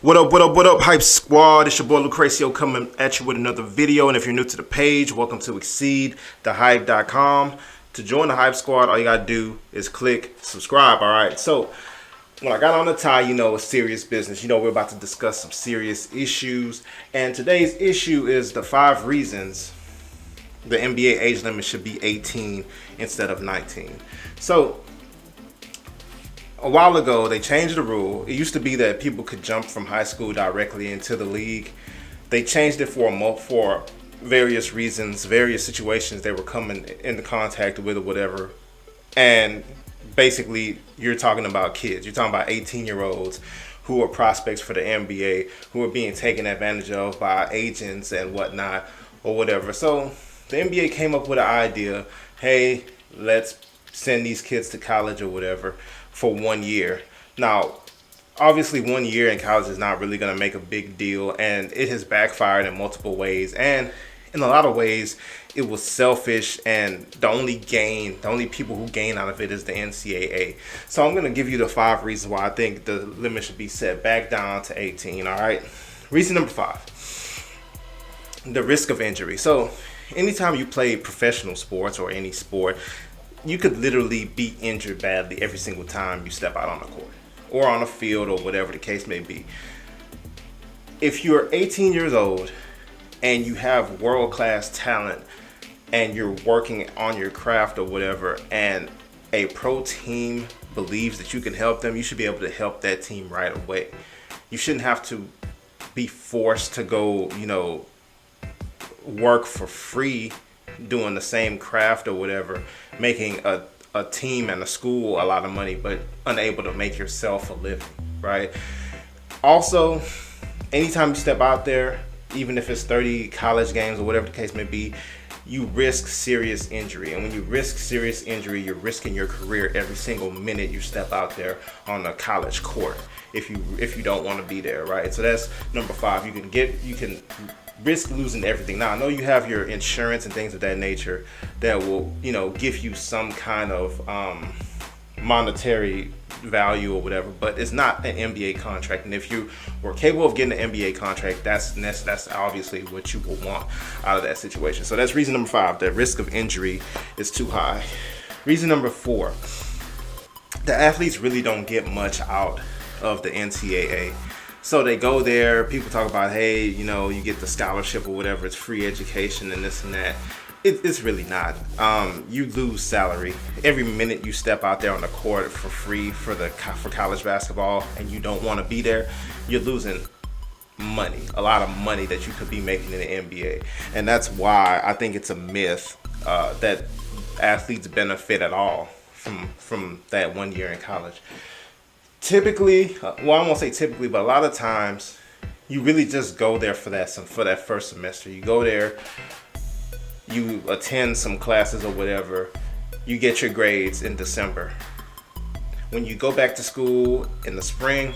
What up, Hype Squad? It's your boy Lucrecio coming at you with another video. And if you're new to the page, welcome to exceedthehype.com. To join the Hype Squad, all you gotta do is click subscribe, alright? So, when I got on the tie, it's serious business. We're about to discuss some serious issues. And today's issue is the 5 reasons the NBA age limit should be 18 instead of 19. So, a while ago, they changed the rule. It used to be that people could jump from high school directly into the league. They changed it for various reasons, various situations they were coming into contact with or whatever. And basically, you're talking about kids. You're talking about 18-year-olds who are prospects for the NBA, who are being taken advantage of by agents and whatnot or whatever. So the NBA came up with an idea, hey, let's send these kids to college or whatever for 1 year. Now, obviously 1 year in college is not really going to make a big deal, and it has backfired in multiple ways. And in a lot of ways, it was selfish, and the only people who gain out of it is the NCAA. So I'm going to give you the 5 reasons why I think the limit should be set back down to 18, all right? Reason number 5, the risk of injury. So anytime you play professional sports or any sport, you could literally be injured badly every single time you step out on the court or on a field or whatever the case may be. If you're 18 years old and you have world-class talent and you're working on your craft or whatever, and a pro team believes that you can help them, you should be able to help that team right away. You shouldn't have to be forced to go, work for free doing the same craft or whatever, making a team and a school a lot of money, but unable to make yourself a living, right? Also, anytime you step out there, even if it's 30 college games or whatever the case may be, you risk serious injury. And when you risk serious injury, you're risking your career every single minute you step out there on a college court if you don't want to be there, right? So that's number 5. You can risk losing everything. Now, I know you have your insurance and things of that nature that will, give you some kind of monetary value or whatever, but it's not an NBA contract. And if you were capable of getting an NBA contract, that's obviously what you will want out of that situation. So that's reason number 5. The risk of injury is too high. Reason number 4, the athletes really don't get much out of the NCAA. So they go there, people talk about, hey, you get the scholarship or whatever, it's free education and this and that. It's really not. You lose salary. Every minute you step out there on the court for free for college basketball and you don't want to be there, you're losing money, a lot of money that you could be making in the NBA. And that's why I think it's a myth that athletes benefit at all from that 1 year in college. Typically, I won't say typically, but a lot of times you really just go there for that first semester. You go there, you attend some classes or whatever, you get your grades in December. When you go back to school in the spring,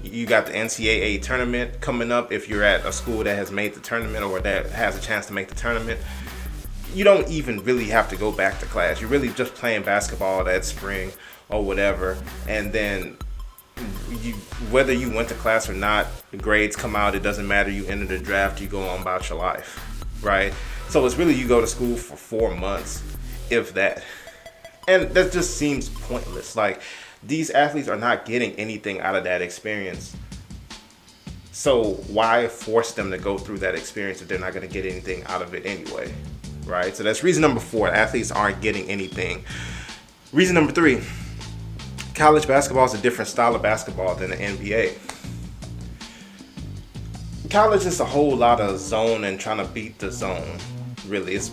you got the NCAA tournament coming up. If you're at a school that has made the tournament or that has a chance to make the tournament, you don't even really have to go back to class. You're really just playing basketball that spring or whatever, and then whether you went to class or not, the grades come out, it doesn't matter, you enter the draft, you go on about your life, right? So it's really, you go to school for 4 months, if that. And that just seems pointless. Like, these athletes are not getting anything out of that experience. So why force them to go through that experience if they're not going to get anything out of it anyway, right? So that's reason number 4. Athletes aren't getting anything. Reason number 3, college basketball is a different style of basketball than the NBA. College is a whole lot of zone and trying to beat the zone. Really, it's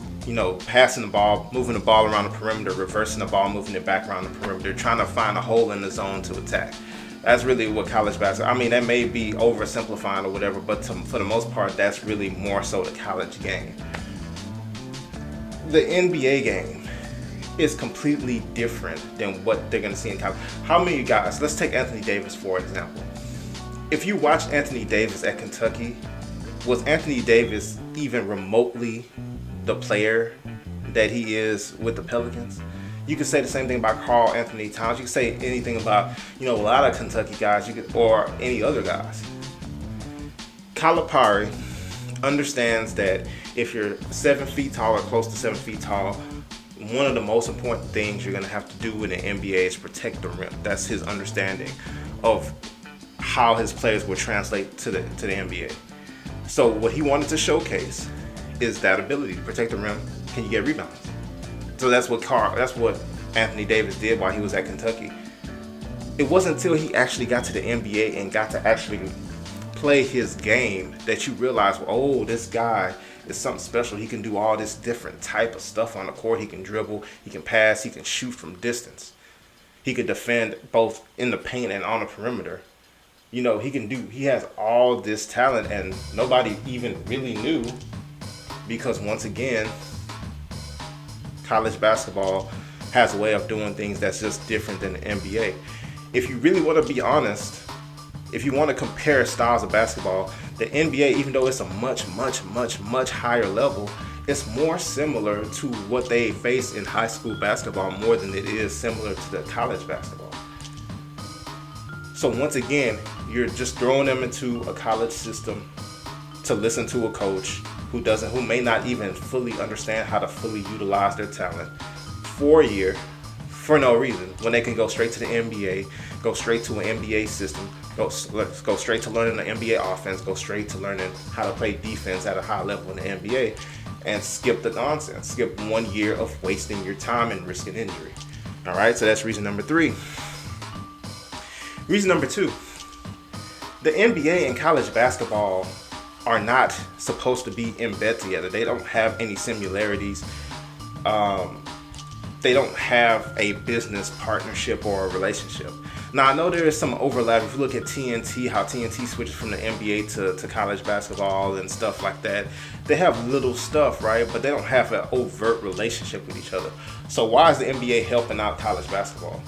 passing the ball, moving the ball around the perimeter, reversing the ball, moving it back around the perimeter, trying to find a hole in the zone to attack. That's really what college basketball. I mean, that may be oversimplifying or whatever, but for the most part, that's really more so the college game. The NBA game is completely different than what they're going to see in college. How many guys, let's take Anthony Davis for example. If you watched Anthony Davis at Kentucky, was Anthony Davis even remotely the player that he is with the Pelicans? You could say the same thing about Carl Anthony Towns. You could say anything about, a lot of Kentucky guys, or any other guys. Calipari understands that if you're 7 feet tall or close to 7 feet tall, one of the most important things you're going to have to do in the NBA is protect the rim. That's his understanding of how his players will translate to the NBA. So what he wanted to showcase is that ability to protect the rim. Can you get rebounds? So that's what Anthony Davis did while he was at Kentucky. It wasn't until he actually got to the NBA and got to actually play his game that you realize, oh, this guy is something special. He can do all this different type of stuff on the court. He can dribble, he can pass, he can shoot from distance. He could defend both in the paint and on the perimeter. He has all this talent, and nobody even really knew, because once again, college basketball has a way of doing things that's just different than the NBA. If you really want to be honest, if you want to compare styles of basketball, the NBA, even though it's a much, much, much, much higher level, it's more similar to what they face in high school basketball more than it is similar to the college basketball. So once again, you're just throwing them into a college system to listen to a coach who may not even fully understand how to fully utilize their talent for a year for no reason, when they can go straight to the NBA, go straight to an NBA system, go straight to learning the NBA offense, go straight to learning how to play defense at a high level in the NBA, and skip the nonsense. Skip 1 year of wasting your time and risking injury. All right, so that's reason number 3. Reason number 2, the NBA and college basketball are not supposed to be in bed together. They don't have any similarities. They don't have a business partnership or a relationship. Now, I know there is some overlap. If you look at TNT, how TNT switches from the NBA to college basketball and stuff like that, they have little stuff, right? But they don't have an overt relationship with each other. So why is the NBA helping out college basketball?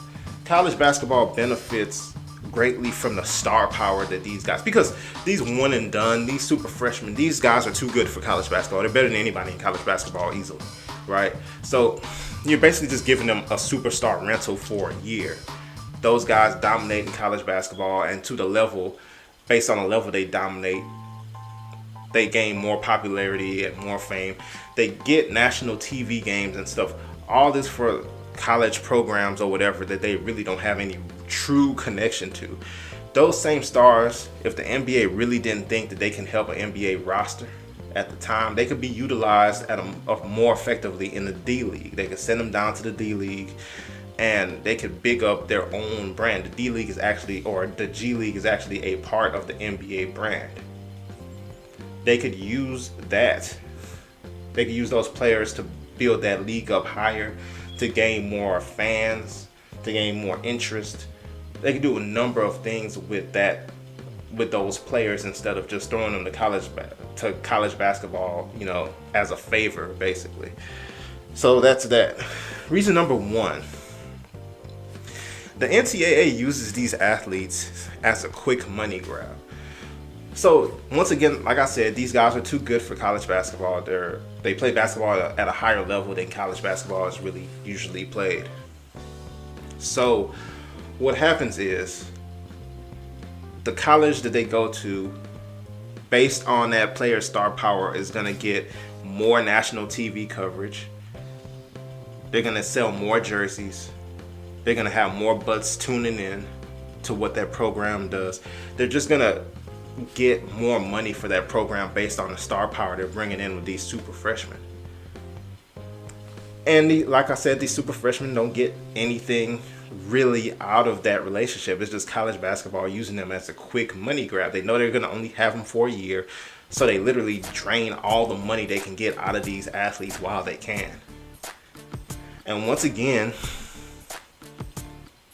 College basketball benefits greatly from the star power that these guys, because these one and done, these super freshmen, these guys are too good for college basketball. They're better than anybody in college basketball easily, right? So you're basically just giving them a superstar rental for a year. Those guys dominate in college basketball, and to the level, based on the level they dominate, they gain more popularity and more fame. They get national TV games and stuff. All this for college programs or whatever that they really don't have any true connection to. Those same stars, if the NBA really didn't think that they can help an NBA roster at the time, they could be utilized more effectively in the D League. They could send them down to the D League and they could big up their own brand. The D League is actually, or the G League is actually a part of the NBA brand. They could use that. They could use those players to build that league up higher, to gain more fans, to gain more interest. They could do a number of things with those players instead of just throwing them to college basketball, as a favor, basically. So that's that. Reason number 1. The NCAA uses these athletes as a quick money grab. So once again, like I said, these guys are too good for college basketball. They play basketball at a higher level than college basketball is really usually played. So what happens is the college that they go to, based on that player's star power, is going to get more national TV coverage. They're going to sell more jerseys. They're going to have more butts tuning in to what that program does. They're just going to get more money for that program based on the star power they're bringing in with these super freshmen. And like I said, these super freshmen don't get anything really out of that relationship. It's just college basketball using them as a quick money grab. They know they're going to only have them for a year, so they literally drain all the money they can get out of these athletes while they can. And once again,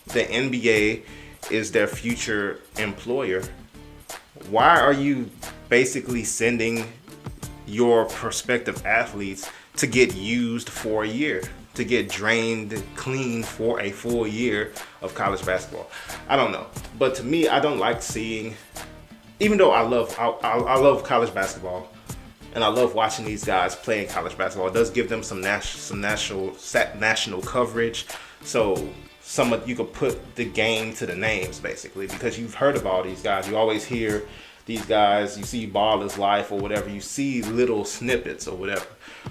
the NBA is their future employer. Why are you basically sending your prospective athletes to get used for a year, to get drained clean for a full year of college basketball? I don't know, but to me, I don't like seeing, even though I love college basketball, and I love watching these guys play in college basketball. It does give them some national coverage. So you could put the game to the names, basically, because you've heard of all these guys. You always hear these guys, you see Ball is Life or whatever, you see little snippets or whatever,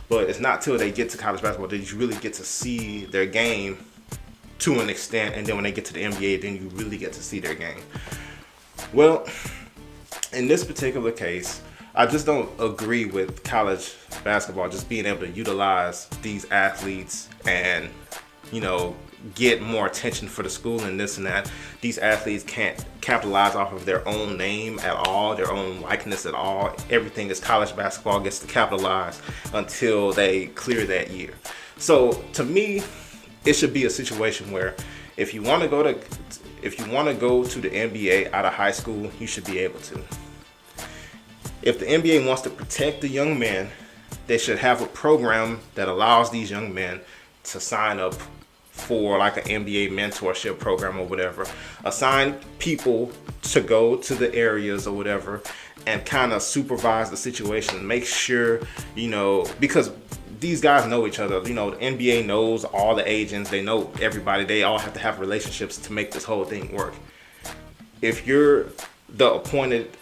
but it's not till they get to college basketball that you really get to see their game to an extent, and then when they get to the NBA, then you really get to see their game. Well, in this particular case, I just don't agree with college basketball just being able to utilize these athletes and, get more attention for the school and this and that. These athletes can't capitalize off of their own name at all, their own likeness at all. Everything is college basketball gets to capitalize until they clear that year. So to me, it should be a situation where if you want to go to the NBA out of high school, you should be able to. If the NBA wants to protect the young men, they should have a program that allows these young men to sign up for like an NBA mentorship program or whatever. Assign people to go to the areas or whatever and kind of supervise the situation. Make sure, because these guys know each other. The NBA knows all the agents. They know everybody. They all have to have relationships to make this whole thing work. If you're the appointed,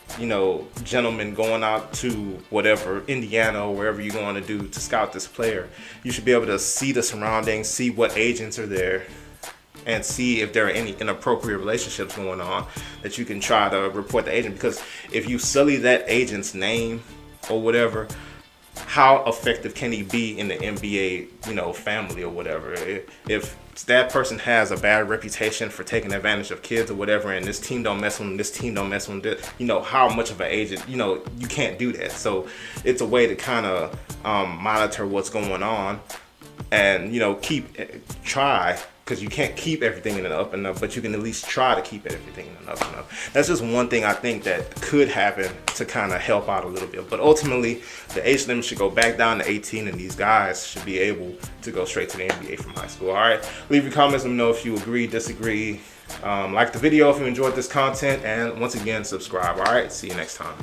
gentleman going out to whatever, Indiana or wherever you're going to do to scout this player, you should be able to see the surroundings, see what agents are there, and see if there are any inappropriate relationships going on that you can try to report the agent. Because if you sully that agent's name or whatever, how effective can he be in the NBA, family or whatever? If that person has a bad reputation for taking advantage of kids or whatever, and this team don't mess with them, this team don't mess with them, how much of an agent, you can't do that. So it's a way to kind of monitor what's going on and, try, because you can't keep everything in an up and up, but you can at least try to keep everything in an up and up. That's just one thing I think that could happen to kind of help out a little bit. But ultimately, the age limit should go back down to 18, and these guys should be able to go straight to the NBA from high school. All right, leave your comments. Let me know if you agree, disagree. Like the video if you enjoyed this content, and once again, subscribe. All right, see you next time.